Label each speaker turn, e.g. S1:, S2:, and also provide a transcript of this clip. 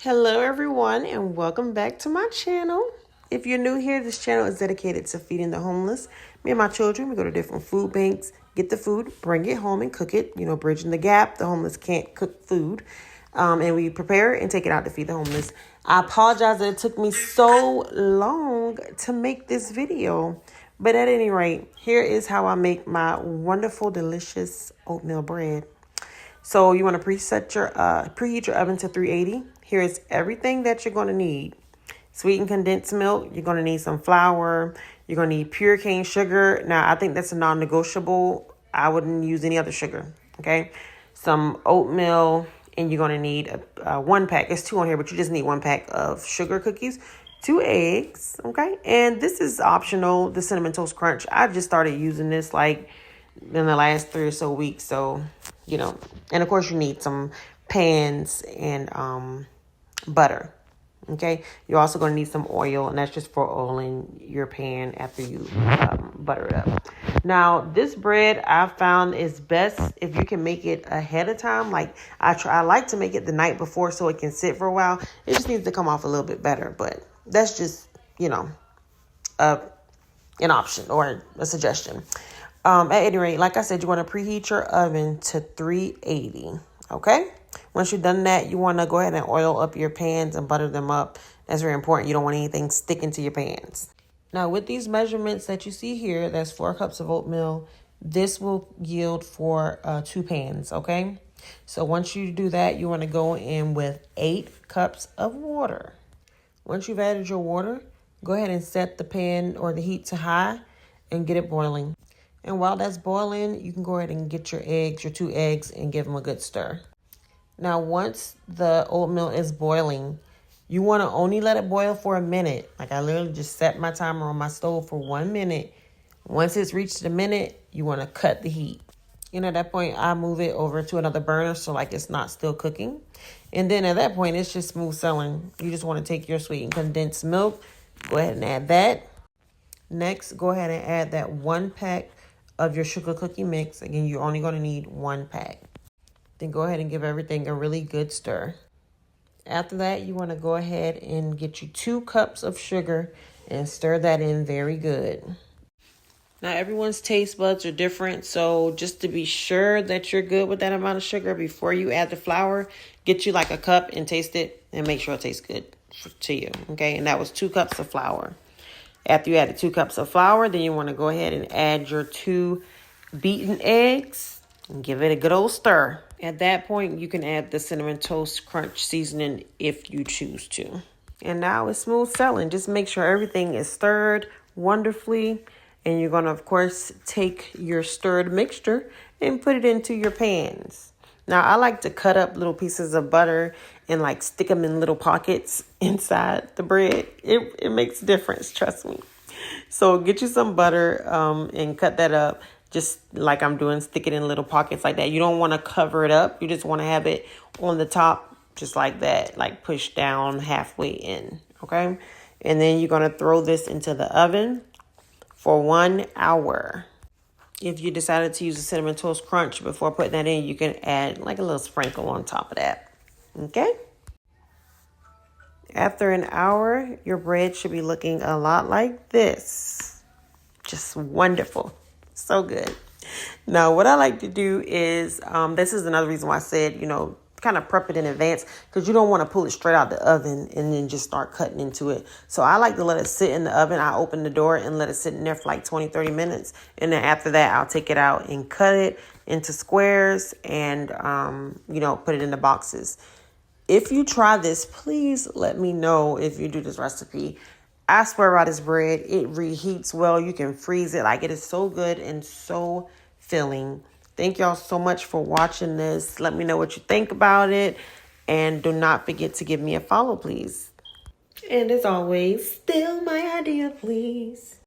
S1: Hello everyone and welcome back to my channel. If you're new here, this channel is dedicated to feeding the homeless. Me and my children, we go to different food banks, get the food, bring it home and cook it, bridging the gap. The homeless can't cook food. And we prepare it and take it out to feed the homeless. I apologize that it took me so long to make this video. But at any rate, here is how I make my wonderful, delicious oatmeal bread. So you want to preheat your oven to 380. Here is everything that you're going to need. Sweetened condensed milk. You're going to need some flour. You're going to need pure cane sugar. Now, I think that's a non-negotiable. I wouldn't use any other sugar. Okay. Some oatmeal. And you're going to need one pack. It's 2 on here, but you just need 1 pack of sugar cookies. 2 eggs. Okay. And this is optional. The Cinnamon Toast Crunch. I just started using this like in the last 3 or so weeks. So, and of course you need some pans and butter. Okay. You're also going to need some oil, and that's just for oiling your pan after you butter it up. Now, this bread I found is best if you can make it ahead of time. Like I like to make it the night before so it can sit for a while. It just needs to come off a little bit better, but that's just, an option or a suggestion. At any rate, like I said, you want to preheat your oven to 380. Okay. Once you've done that, you want to go ahead and oil up your pans and butter them up. That's very important. You don't want anything sticking to your pans. Now, with these measurements that you see here, that's 4 cups of oatmeal. This will yield for 2 pans. Okay. So once you do that, you want to go in with 8 cups of water. Once you've added your water, go ahead and set the pan or the heat to high and get it boiling. And while that's boiling, you can go ahead and get your 2 eggs, and give them a good stir. Now, once the oatmeal is boiling, you want to only let it boil for a minute. Like I literally just set my timer on my stove for 1 minute. Once it's reached a minute, you want to cut the heat. And at that point, I move it over to another burner so like it's not still cooking. And then at that point, it's just smooth sailing. You just want to take your sweetened condensed milk, go ahead and add that. Next, go ahead and add that 1 pack of your sugar cookie mix. Again, you're only going to need 1 pack. Then go ahead and give everything a really good stir. After that, you want to go ahead and get you 2 cups of sugar and stir that in very good. Now, everyone's taste buds are different, so just to be sure that you're good with that amount of sugar before you add the flour, get you like a cup and taste it and make sure it tastes good to you. Okay, and that was 2 cups of flour. After you add the 2 cups of flour, then you want to go ahead and add your 2 beaten eggs and give it a good old stir. At that point, you can add the Cinnamon Toast Crunch seasoning if you choose to. And now it's smooth sailing. Just make sure everything is stirred wonderfully. And you're going to, of course, take your stirred mixture and put it into your pans. Now, I like to cut up little pieces of butter and like stick them in little pockets inside the bread. It makes a difference, trust me. So get you some butter and cut that up just like I'm doing. Stick it in little pockets like that. You don't want to cover it up. You just want to have it on the top just like that, like pushed down halfway in. Okay. And then you're going to throw this into the oven for 1 hour. If you decided to use the Cinnamon Toast Crunch before putting that in, you can add like a little sprinkle on top of that. Okay? After an hour, your bread should be looking a lot like this. Just wonderful. So good. Now, what I like to do is, this is another reason why I said, kind of prep it in advance, because you don't want to pull it straight out the oven and then just start cutting into it. So I like to let it sit in the oven. I open the door and let it sit in there for like 20-30 minutes. And then after that, I'll take it out and cut it into squares and, put it in the boxes. If you try this, please let me know if you do this recipe. I swear by this bread, it reheats well. You can freeze it. Like, it is so good and so filling. Thank y'all so much for watching this. Let me know what you think about it. And do not forget to give me a follow, please. And as always, steal my idea, please.